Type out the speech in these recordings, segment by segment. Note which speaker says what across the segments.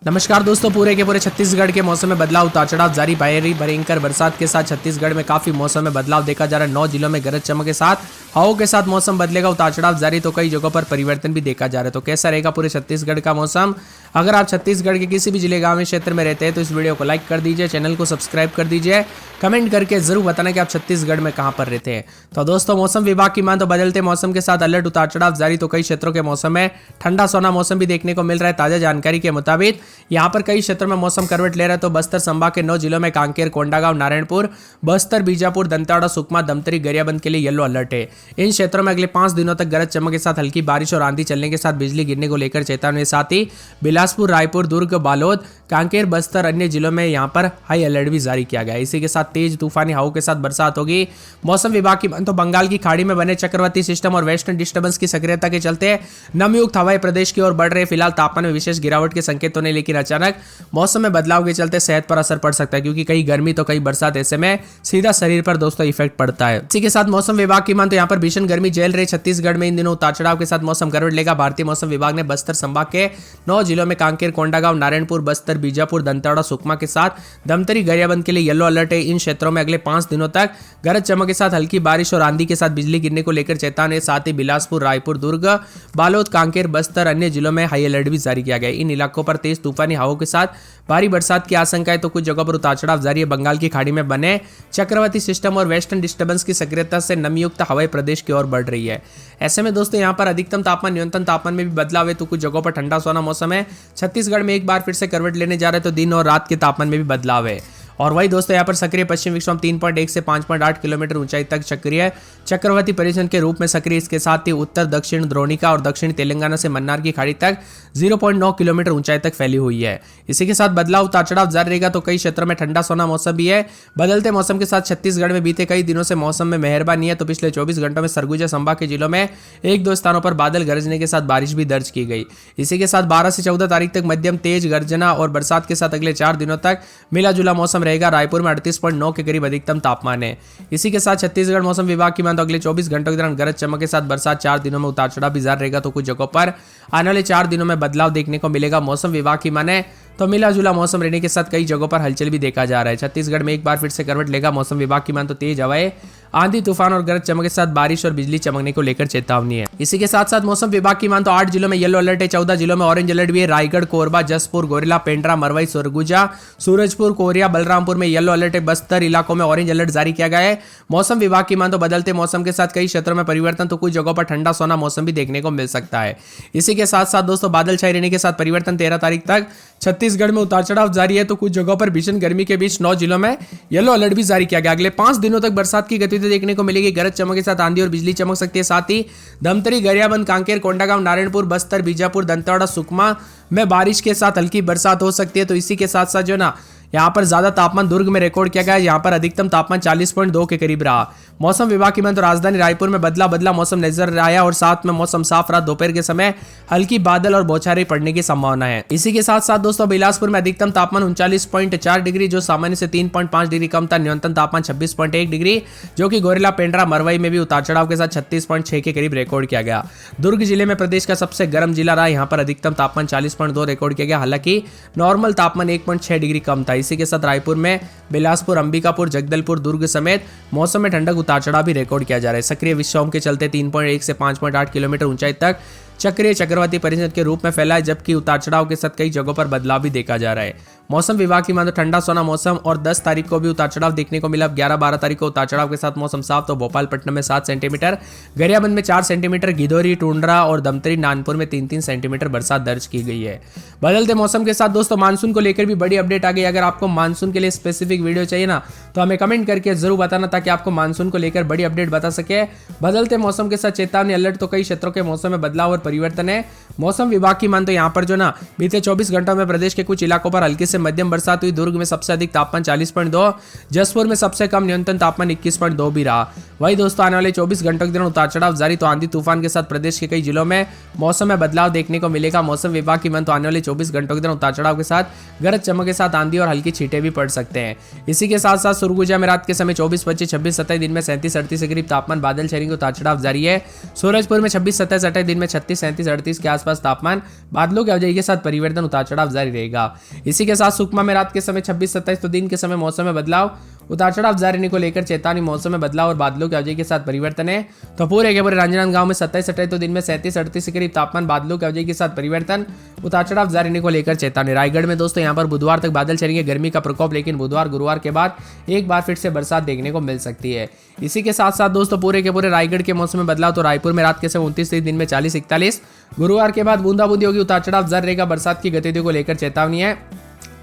Speaker 1: नमस्कार दोस्तों, पूरे के पूरे छत्तीसगढ़ के मौसम में बदलाव उतार चढ़ाव जारी। भारी भयंकर बरसात के साथ छत्तीसगढ़ में काफी मौसम में बदलाव देखा जा रहा है। 9 जिलों में गरज चमक के साथ हवाओं के साथ मौसम बदलेगा, उतार चढ़ाव जारी, तो कई जगहों पर परिवर्तन भी देखा जा रहा है। तो कैसा रहेगा पूरे छत्तीसगढ़ का मौसम? अगर आप छत्तीसगढ़ के किसी भी जिले गांव में क्षेत्र में रहते हैं तो इस वीडियो को लाइक कर दीजिए, चैनल को सब्सक्राइब कर दीजिए, कमेंट करके जरूर बताना कि आप छत्तीसगढ़ में कहां पर रहते हैं। तो दोस्तों, मौसम विभाग की मान तो बदलते मौसम के साथ अलर्ट, उतार चढ़ाव जारी, तो कई क्षेत्रों के मौसम में ठंडा सोना मौसम भी देखने को मिल रहा है। ताजा जानकारी के मुताबिक यहाँ पर कई क्षेत्रों में मौसम करवट ले रहा है। तो बस्तर संभाग के 9 जिलों में कांकेर, कोंडागांव, नारायणपुर, बस्तर, बीजापुर, दंतेवाड़ा, सुकमा, धमतरी, गरियाबंद के लिए येलो अलर्ट है। इन क्षेत्रों में अगले 5 दिनों तक गरज चमक के साथ हल्की बारिश और आंधी चलने के साथ बिजली गिरने को लेकर चेतावनी। साथ ही बिलासपुर, रायपुर, दुर्ग, बालोद, कांकेर, बस्तर, अन्य जिलों में यहाँ पर हाई अलर्ट भी जारी किया गया है। इसी के साथ तेज तूफानी हवाओं के साथ बरसात होगी। मौसम विभाग की तो बंगाल की खाड़ी में बने चक्रवाती सिस्टम और वेस्टर्न डिस्टर्बेंस की सक्रियता के चलते नमयुक्त हवाएं प्रदेश की ओर बढ़ रहे। फिलहाल तापमान में विशेष गिरावट के संकेत तो नहीं, लेकिन अचानक मौसम में बदलाव के चलते सेहत पर असर पड़ सकता है, क्योंकि कई गर्मी तो कई बरसात, ऐसे में सीधा शरीर पर दोस्तों इफेक्ट पड़ता है। इसी के साथ मौसम विभाग की मान तो यहाँ पर भीषण गर्मी झेल रही छत्तीसगढ़ में इन दिनों उतार चढ़ाव के साथ मौसम करवट लेगा। भारतीय मौसम विभाग ने बस्तर संभाग के 9 जिलों में कांकेर, कोंडागांव, नारायणपुर, बस्तर, बीजापुर, दंतेवाड़ा, सुकमा के साथ धमतरी, गरियाबंद के लिए येलो अलर्ट है। इन क्षेत्रों में अगले 5 दिनों तक गरज चमक के साथ हल्की बारिश और आंधी के साथ बिजली गिरने को लेकर चेतावनी। साथ ही बिलासपुर, रायपुर, दुर्ग, बालोद, कांकेर, बस्तर, अन्य जिलों में हाई अलर्ट भी जारी किया गया। इन इलाकों पर तेज तूफानी हवाओं के साथ भारी बरसात की आशंका है। तो कुछ जगहों पर उतार चढ़ाव जारी है। बंगाल की खाड़ी में बने चक्रवाती सिस्टम और वेस्टर्न डिस्टर्बेंस की सक्रियता से नमीयुक्त हवाएं प्रदेश की ओर बढ़ रही है। ऐसे में दोस्तों यहाँ पर अधिकतम तापमान, न्यूनतम तापमान में भी बदलाव है। तो कुछ जगहों पर ठंडा सोना मौसम है। छत्तीसगढ़ में एक बार फिर से करवट लेने जा रहे हैं, तो दिन और रात के तापमान में भी बदलाव है। और वही दोस्तों, यहाँ पर सक्रिय पश्चिम विक्षोभ 3.1 से 5.8 किलोमीटर ऊंचाई तक सक्रिय चक्रवाती परिसर के रूप में सक्रिय। इसके साथ ही उत्तर दक्षिण द्रोणिका और दक्षिणी तेलंगाना से मन्नार की खाड़ी तक 0.9 किलोमीटर ऊंचाई तक फैली हुई है। इसी के साथ बदलाव उतार चढ़ाव जारी रहेगा। तो कई क्षेत्रों में ठंडा सोना मौसम भी है। बदलते मौसम के साथ छत्तीसगढ़ में बीते कई दिनों से मौसम में मेहरबानी है। तो पिछले 24 घंटों में सरगुजा संभाग के जिलों में 1-2 स्थानों पर बादल गरजने के साथ बारिश भी दर्ज की गई। इसी के साथ 12 से 14 तारीख तक मध्यम तेज गर्जना और बरसात के साथ अगले 4 दिनों तक मिला जुला मौसम रहेगा। रायपुर में 38.9 के करीब अधिकतम तापमान है। इसी के साथ छत्तीसगढ़ मौसम विभाग की मान तो अगले 24 घंटों के दौरान गरज चमक के साथ बरसात, 4 दिनों में उतार चढ़ाव भी जारी रहेगा। तो कुछ जगहों पर आने वाले 4 दिनों में बदलाव देखने को मिलेगा। मौसम विभाग की माने तो मिला जुला मौसम रहने के साथ कई जगहों पर हलचल भी देखा जा रहा है। छत्तीसगढ़ में एक बार फिर से करवट लेगा। मौसम विभाग की मान तो तेज हवाएं, आंधी तूफान और गरज चमक के साथ बारिश और बिजली चमकने को लेकर चेतावनी है। इसी के साथ साथ मौसम विभाग की मान तो 8 जिलों में येलो अलर्ट है। 14 जिलों में ऑरेंज अलर्ट भी है। रायगढ़, कोरबा, जसपुर, गोरेला, पेंड्रा, मरवाई, सरगुजा, सूरजपुर, कोरिया, बलरामपुर में येलो अलर्ट है। बस्तर इलाकों में ऑरेंज अलर्ट जारी किया गया है। मौसम विभाग की मान तो बदलते मौसम के साथ कई क्षेत्रों में परिवर्तन, तो कुछ जगहों पर ठंडा सोना मौसम भी देखने को मिल सकता है। इसी के साथ साथ दोस्तों, बादल छाए रहने के साथ परिवर्तन 13 तारीख तक छत्तीसगढ़ में उतार चढ़ाव जारी है। तो कुछ जगहों पर भीषण गर्मी के बीच 9 जिलों में येलो अलर्ट भी जारी किया गया। अगले 5 दिनों तक बरसात की गतिविधि देखने को मिलेगी। गरज चमक के साथ आंधी और बिजली चमक सकती है। साथ ही धमतरी, गरियाबंद, कांकेर, कोंडागांव, नारायणपुर, बस्तर, बीजापुर, दंतेवाड़ा, सुकमा में बारिश के साथ हल्की बरसात हो सकती है। तो इसी के साथ साथ जो ना यहाँ पर ज्यादा तापमान दुर्ग में रिकॉर्ड किया गया है। यहाँ पर अधिकतम तापमान 40.2 के करीब रहा। मौसम विभाग की मान तो राजधानी रायपुर में बदला मौसम नजर आया और साथ में मौसम साफ रहा। दोपहर के समय हल्की बादल और बौछारें पड़ने की संभावना है। इसी के साथ साथ दोस्तों, बिलासपुर में अधिकतम तापमान 39.4 डिग्री, जो सामान्य से 3.5 डिग्री कम था। न्यूनतम तापमान 26.1 डिग्री, जो कि गोरेला, पेंड्रा, मरवाई में भी उतार चढ़ाव के साथ 36.6 के करीब रिकॉर्ड किया गया। दुर्ग जिले में प्रदेश का सबसे गर्म जिला रहा। यहाँ पर अधिकतम तापमान 40.2 रिकॉर्ड किया गया। हालांकि नॉर्मल तापमान 1.6 डिग्री कम था। इसी के साथ रायपुर में बिलासपुर, अंबिकापुर, जगदलपुर, दुर्ग समेत मौसम में ठंडक उतार चढ़ाव भी रिकॉर्ड किया जा रहा है। सक्रिय विक्षोभ के चलते 3.1 से 5.8 किलोमीटर ऊंचाई तक चक्रीय चक्रवाती परिसर के रूप में फैला है, जबकि उतार चढ़ाव के साथ कई जगहों पर बदलाव भी देखा जा रहा है। मौसम विभाग की मान तो ठंडा सोना मौसम और 10 तारीख को भी उतार चढ़ाव देखने को मिला। 11-12 तारीख को उतार चढ़ाव के साथ मौसम साफ, तो भोपालपट्टनम में 7 सेंटीमीटर, गरियाबंद में 4 सेंटीमीटर, गिधौरी, टुंड्रा और धमतरी, नानपुर में 3-3 सेंटीमीटर बरसात दर्ज की गई है। बदलते मौसम के साथ दोस्तों, मानसून को लेकर भी बड़ी अपडेट आ गई। अगर आपको मानसून के लिए स्पेसिफिक वीडियो चाहिए ना, तो हमें कमेंट करके जरूर बताना, ताकि आपको मानसून को लेकर बड़ी अपडेट बता सके। बदलते मौसम के साथ चेतावनी अलर्ट, तो कई क्षेत्रों के मौसम में बदलाव और परिवर्तन है। मौसम विभाग की मान तो यहाँ पर जो ना बीते 24 घंटों में प्रदेश के कुछ इलाकों पर हल्की से मध्यम बरसात हुई। दुर्ग में सबसे अधिक तापमान 40.2, जसपुर में सबसे कम न्यूनतम तापमान 21.2 भी रहा। वही दोस्तों आने वाले 24 घंटों के दौरान उतार चढ़ाव जारी, तो आंधी तूफान के साथ प्रदेश के कई जिलों में मौसम में बदलाव देखने को मिलेगा। मौसम विभाग की माने तो आने वाले 24 घंटों के दौरान उतार चढ़ाव के साथ गरज चमक के साथ आंधी और हल्की छींटे भी पड़ सकते हैं। इसी के साथ साथ सुरगुजा में रात के समय 24, 25, 26, 27, दिन में 37, 38 के करीब तापमान, बादल छाने के उतार चढ़ाव जारी है। सूरजपुर में 26, 27, 28, दिन में 36, 37, 38 के आसपास तापमान, बादलों की आवाजाही के साथ परिवर्तन, उतार चढ़ाव जारी रहेगा। इसी के साथ सुकमा में रात के समय 26, 27, तो दिन के समय मौसम में बदलाव, उतार चढ़ाव जारी रहने को लेकर चेतावनी। मौसम में बदलाव और बादलों की आवाजाही के साथ परिवर्तन है। तो पूरे के पूरे राजनांदगांव में 27, 28, तो दिन में 37, 38 के करीब तापमान, बादलों की आवाजाही के साथ परिवर्तन, उतार चढ़ाव जारी रहने को लेकर चेतावनी। रायगढ़ में दोस्तों यहाँ पर बुधवार तक बादल छाएंगे, गर्मी का प्रकोप, लेकिन बुधवार गुरुवार के बाद एक बार फिर से बरसात देखने को मिल सकती है। इसी के साथ साथ दोस्तों पूरे के पूरे रायगढ़ के मौसम में बदलाव, तो रायपुर में रात के समय 29, दिन में 40, 41, गुरुवार के बाद बूंदाबूंदी होगी, उतार चढ़ाव जारी रहेगा। बरसात की गतिविधियों को लेकर चेतावनी है।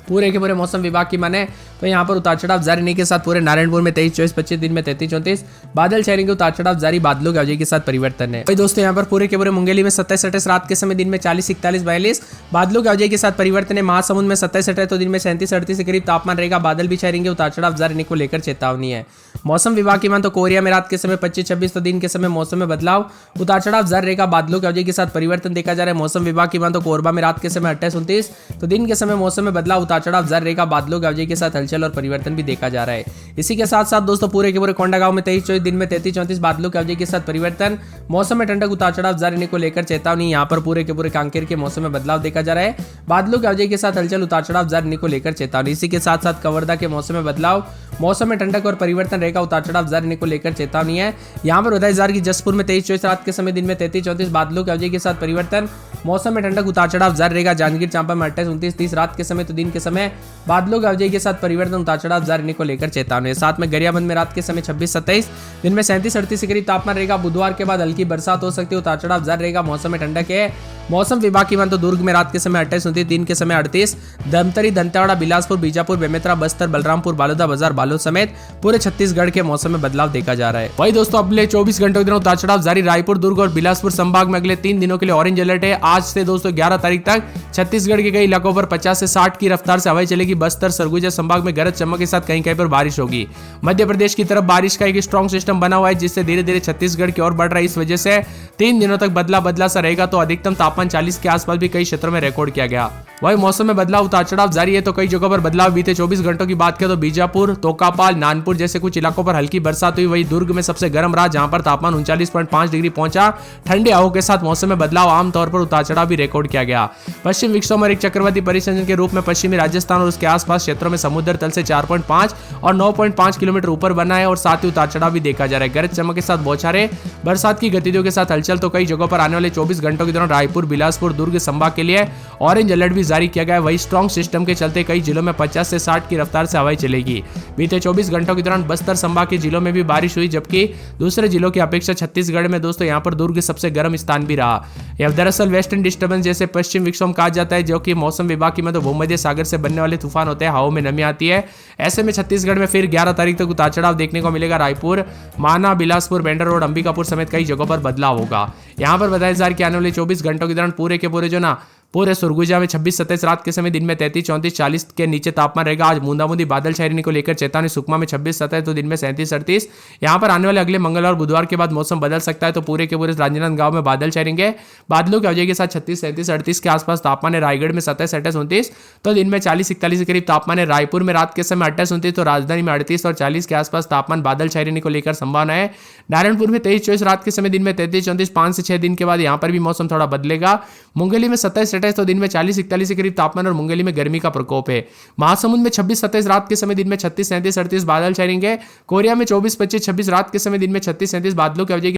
Speaker 1: पूरे के पूरे मौसम विभाग की माने तो यहाँ पर उतार चढ़ाव जारी रहने के साथ पूरे नारायणपुर में 23, 24, 25, दिन में 33, 34, बादल छाएंगे, उतार चढ़ाव जारी, बादलों की आवाजाही के साथ परिवर्तन है। दोस्तों यहाँ पर पूरे के पूरे मुंगेली में 27, 28, रात के समय, दिन में 40, 41, 42, बादलों की आवाजाही के साथ परिवर्तन है। महासमुंद में 27, 28, तो दिन में 37, 38 के करीब तापमान रहेगा, बादल भी छाएंगे, उतार चढ़ाव जारी रहने को लेकर चेतावनी है। मौसम विभाग की मान तो कोरिया में रात के समय 25, 26, तो दिन के समय मौसम में बदलाव, उतार चढ़ाव जारी रहेगा, बादलों की आवाजाही के साथ परिवर्तन देखा जा रहा है। मौसम विभाग की मान तो कोरबा में रात के समय 28, 29, तो दिन के समय मौसम में बदलाव, उतार चढ़ाव जारी रहेगा, बादलों की आवाजाही के साथ हलचल और परिवर्तन भी देखा जा रहा है। इसी के साथ साथ दोस्तों पूरे के पूरे कोंडागांव में 23, 24, दिन में 33, 34, बादलों की आवाजाही के साथ परिवर्तन, मौसम में ठंडक, उतार चढ़ाव जारी रहने को लेकर चेतावनी। यहाँ पर पूरे के पूरे कांकेर के मौसम में बदलाव देखा जा रहा है, बादलों की आवाजाही के साथ हलचल, उतार चढ़ाव जारी रहने को लेकर चेतावनी। इसी के साथ साथ कवर्धा के मौसम में बदलाव, मौसम में ठंडक और परिवर्तन रहेगा, उतार चढ़ाव जारी रहने को लेकर चेतावनी है। यहाँ पर बधाई जार की जसपुर में 23, 24, रात के समय, दिन में 33, 34, बादलों की आवाजाही के साथ परिवर्तन, मौसम में ठंडक, उतार चढ़ाव जारी रहेगा। जांजगीर चांपा में 28, 29, 30, रात के समय, तो दिन के समय बादलों की आवाजाही के साथ परिवर्तन, उतार चढ़ाव जारी रहने को लेकर चेतावनी। साथ में गरियाबंद में रात के समय 26, 27, दिन में 37, 38 के करीब तापमान रहेगा। बुधवार के बाद हल्की बरसात हो सकती है, उतार चढ़ाव जारी रहेगा, मौसम में ठंडक है। मौसम विभाग की मान तो दुर्ग में रात के समय 28, 29, दिन के समय 38, धमतरी, दंतेवाड़ा, बिलासपुर, बीजापुर, बेमेतरा, बस्तर, बलरामपुर, बालोदा बाजार, बालोद समेत पूरे छत्तीसगढ़ के मौसम में बदलाव देखा जा रहा है। वही दोस्तों अगले 24 घंटों के दिनों उतार चढ़ाव जारी। रायपुर, दुर्ग और बिलासपुर संभाग में अगले 3 दिनों के लिए ऑरेंज अलर्ट है। आज से दोस्तों 11 तारीख तक छत्तीसगढ़ के कई इलाकों पर 50 से 60 की रफ्तार से हवाएं चलेगी। बस्तर, सरगुजा संभाग में गरज चमक के साथ कहीं कहीं पर बारिश होगी। मध्य प्रदेश की तरफ बारिश का एक स्ट्रॉन्ग सिस्टम बना हुआ है, जिससे धीरे धीरे छत्तीसगढ़ की ओर बढ़ रहा है। इस वजह से 3 दिनों तक बदला बदला सा रहेगा, तो अधिकतम तापमान 40 के आसपास भी कई क्षेत्रों में रिकॉर्ड किया गया। वही मौसम में बदलाव, उतार चढ़ाव जारी है, तो कई जगहों पर बदलाव। बीते 24 घंटों की बात करें तो बीजापुर, तोकापाल, नानपुर जैसे कुछ इलाकों पर हल्की बरसात हुई। वही दुर्ग में सबसे गर्म रहा, जहां पर तापमान 39.5 डिग्री पहुंचा। ठंडी हवाओं के साथ मौसम में बदलाव, आमतौर पर उतार चढ़ाव भी रिकॉर्ड किया गया। पश्चिम विक्षोभ में एक चक्रवाती परिसंचरण के रूप में पश्चिमी राजस्थान और उसके आसपास क्षेत्रों में समुद्र तल से 4.5 और 9.5 किलोमीटर ऊपर बना है, और साथ ही उतार चढ़ाव भी देखा जा रहा है। गरज चमक के साथ बौछारें, बरसात की गतिविधियों के साथ हलचल, तो कई जगहों पर आने वाले 24 घंटों के दौरान रायपुर, बिलासपुर, दुर्ग संभाग के लिए ऑरेंज अलर्ट भी जारी किया गया है। वही स्ट्रॉन्ग सिस्टम के चलते कई जिलों में 50 से 60 की रफ्तार से हवाएं चलेगी। बीते 24 घंटों के दौरान बस्तर संभाग के जिलों में भी बारिश हुई, जबकि दूसरे जिलों की अपेक्षा छत्तीसगढ़ में दोस्तों यहाँ पर दुर्ग सबसे गर्म स्थान भी रहा। यह दरअसल वेस्टर्न डिस्टर्बेंस जैसे पश्चिम विक्षोभ कहा जाता है, जो कि मौसम विभाग की मतलब भूमध्य सागर से बनने वाले तूफान होते हैं। हवाओं में नमी आती है। ऐसे में छत्तीसगढ़ में फिर 11 तारीख तक उतार चढ़ाव देखने को मिलेगा। रायपुर, माना, बिलासपुर, बेंडर रोड, अंबिकापुर समेत कई जगहों पर बदलाव होगा। यहाँ पर बताया जा रहा है कि आने वाले 24 घंटों के दौरान पूरे के पूरे जो ना पूरे सुरगुजा में 26, 27, रात के समय, दिन में 33, 34, 40 के नीचे तापमान रहेगा। आज बूंदाबूंदी बादल छाई रहने को लेकर चेतावनी। सुकमा में 26, 27, तो दिन में 37, 38। यहाँ पर आने वाले अगले मंगलवार, बुधवार के बाद मौसम बदल सकता है, तो पूरे के पूरे राजनांदगांव में बादल छाई रहेंगे। बादलों की आवाजाही के साथ 36, 37, 38 के आसपास तापमान है। रायगढ़ में 27, 28, 29, तो दिन में 40, 41 के करीब तापमान है। रायपुर में रात के समय 28, 29, तो राजधानी में 38 और 40 के आसपास तापमान, बादल छाई रहने को लेकर संभावना है। नारायणपुर में 23, 24, रात के समय, दिन में 33, 34, 5 से 6 दिन के बाद यहाँ पर भी मौसम थोड़ा बदलेगा। मुंगेली में 27, 28, तो दिन में 40, 41 के करीब तापमान और मुंगेली में गर्मी का प्रकोप है। महासमुंद में 26, 27, रात के समय, दिन में 36, 37, 38 बादल छाएंगे। कोरिया में 24, 25, 26, रात के समय, दिन में 36, 37 बादलों की आवाजाही